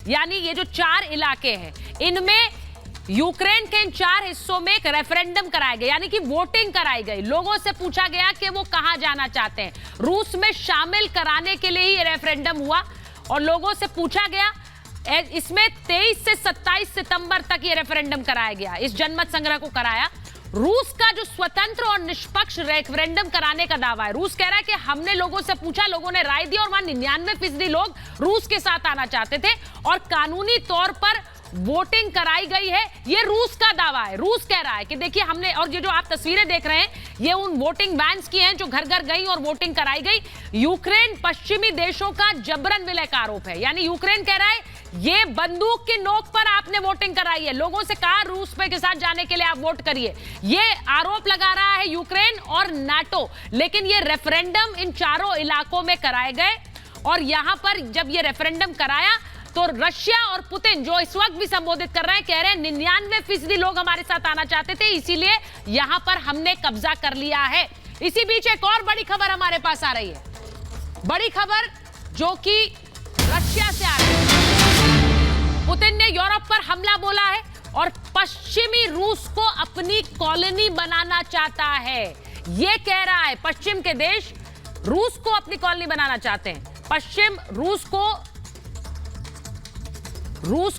यानी ये जो 4 इलाके हैं, इनमें यूक्रेन के इन 4 हिस्सों में एक रेफरेंडम कराया गया, यानी कि वोटिंग कराई गई। लोगों से पूछा गया कि वो कहां जाना चाहते हैं। रूस में शामिल कराने के लिए ही ये रेफरेंडम हुआ और लोगों से पूछा गया। इसमें 23 से 27 सितंबर तक ये रेफरेंडम कराया गया, इस जनमत संग्रह को कराया। रूस का जो स्वतंत्र और निष्पक्ष रेफरेंडम कराने का दावा है, रूस कह रहा है कि हमने लोगों से पूछा, लोगों ने राय दी और वहां 99% लोग रूस के साथ आना चाहते थे और कानूनी तौर पर वोटिंग कराई गई है। ये रूस का दावा है। रूस कह रहा है कि देखिए हमने, और ये जो आप तस्वीरें देख रहे हैं ये उन वोटिंग वैन्स की हैं जो घर घर गई और वोटिंग कराई गई। यूक्रेन पश्चिमी देशों का जबरन विलय का आरोप है, यानी यूक्रेन कह रहा है ये बंदूक की नोक पर आपने वोटिंग कराई है, लोगों से कहा रूस पे के साथ जाने के लिए आप वोट करिए। ये आरोप लगा रहा है यूक्रेन और नाटो। लेकिन ये रेफरेंडम इन 4 इलाकों में कराए गए और यहां पर जब ये रेफरेंडम कराया तो रशिया और पुतिन, जो इस वक्त भी संबोधित कर रहे हैं, कह रहे हैं 99% लोग हमारे साथ आना चाहते थे, इसीलिए यहां पर हमने कब्जा कर लिया है। इसी बीच एक और बड़ी खबर हमारे पास आ रही है, बड़ी खबर जो कि रशिया से आ रही है। पुतिन ने यूरोप पर हमला बोला है और पश्चिमी रूस को अपनी कॉलोनी बनाना चाहता है। यह कह रहा है पश्चिम के देश रूस को अपनी कॉलोनी बनाना चाहते हैं। पश्चिम रूस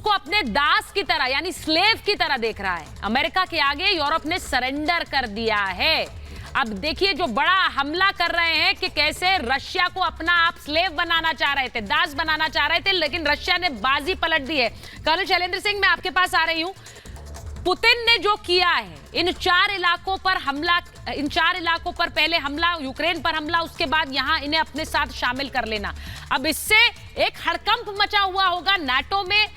को अपने दास की तरह, यानी स्लेव की तरह देख रहा है। अमेरिका के आगे यूरोप ने सरेंडर कर दिया है। अब देखिए जो बड़ा हमला कर रहे हैं कि कैसे रशिया को अपना आप स्लेव बनाना चाह रहे थे, दास बनाना चाह रहे थे, लेकिन रशिया ने बाजी पलट दी है। कर्नल शैलेंद्र सिंह, मैं आपके पास आ रही हूं। पुतिन ने जो किया है इन 4 इलाकों पर हमला, इन 4 इलाकों पर पहले हमला, यूक्रेन पर हमला, उसके बाद यहां इन्हें अपने साथ शामिल कर लेना, अब इससे एक हड़कंप मचा हुआ होगा नाटो में,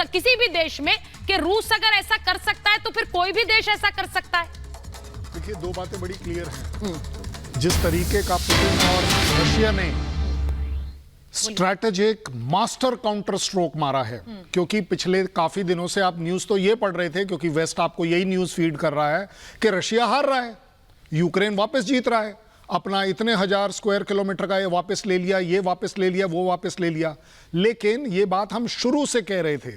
किसी भी देश में, कि रूस अगर ऐसा कर सकता है तो फिर कोई भी देश ऐसा कर सकता है। देखिए 2 बातें बड़ी क्लियर हैं। जिस तरीके का पुतिन और रशिया ने स्ट्रैटेजिक मास्टर काउंटर स्ट्रोक मारा है, क्योंकि पिछले काफी दिनों से आप न्यूज तो ये पढ़ रहे थे, क्योंकि वेस्ट आपको यही न्यूज फीड कर रहा है कि रशिया हार रहा है, यूक्रेन वापस जीत रहा है, अपना इतने 1000 स्क्वायर किलोमीटर का ये वापस ले लिया, ये वापस ले लिया, वो वापस ले लिया। लेकिन ये बात हम शुरू से कह रहे थे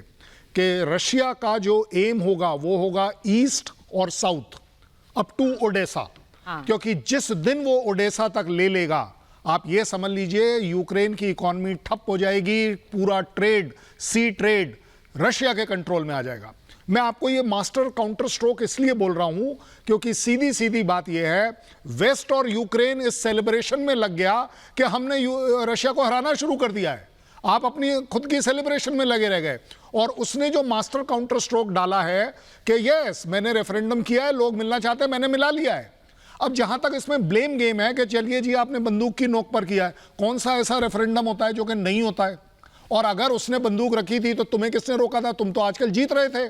कि रशिया का जो एम होगा वो होगा ईस्ट और साउथ अप टू ओडेसा। क्योंकि जिस दिन वो ओडेसा तक ले लेगा, आप ये समझ लीजिए यूक्रेन की इकॉनमी ठप हो जाएगी, पूरा ट्रेड, सी ट्रेड रशिया के कंट्रोल में आ जाएगा। मैं आपको ये मास्टर काउंटर स्ट्रोक इसलिए बोल रहा हूं क्योंकि सीधी सीधी बात यह है, वेस्ट और यूक्रेन इस सेलिब्रेशन में लग गया कि हमने रशिया को हराना शुरू कर दिया है। आप अपनी खुद की सेलिब्रेशन में लगे रह गए और उसने जो मास्टर काउंटर स्ट्रोक डाला है कि यस मैंने रेफरेंडम किया है, लोग मिलना चाहते हैं, मैंने मिला लिया है। अब जहां तक इसमें ब्लेम गेम है कि चलिए जी आपने बंदूक की नोक पर किया है, कौन सा ऐसा रेफरेंडम होता है जो कि नहीं होता है? और अगर उसने बंदूक रखी थी तो तुम्हें किसने रोका था? तुम तो आजकल जीत रहे थे।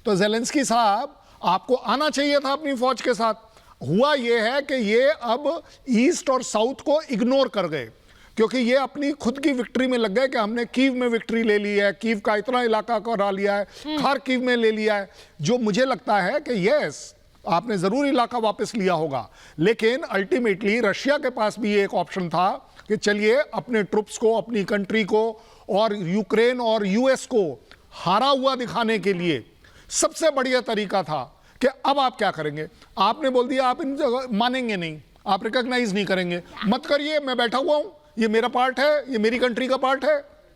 तो ज़ेलेंस्की साहब आपको आना चाहिए था अपनी फौज के साथ। हुआ यह है कि ये अब ईस्ट और साउथ को इग्नोर कर गए, क्योंकि ये अपनी खुद की विक्ट्री में लग गए कि हमने कीव में विक्ट्री ले ली है, कीव का इतना इलाका करा लिया है, खार्किव में ले लिया है। जो मुझे लगता है कि यस आपने जरूर इलाका वापस लिया होगा, लेकिन अल्टीमेटली रशिया के पास भी एक ऑप्शन था कि चलिए अपने ट्रुप्स को, अपनी कंट्री को और यूक्रेन और यूएस को हारा हुआ दिखाने के लिए सबसे बढ़िया तरीका था कि अब आप क्या करेंगे? आपने बोल दिया आप इन मानेंगे नहीं, आप रिकॉग्नाइज नहीं करेंगे, मत करिए, मैं बैठा हुआ हूं, ये मेरा पार्ट है, ये मेरी कंट्री का पार्ट है।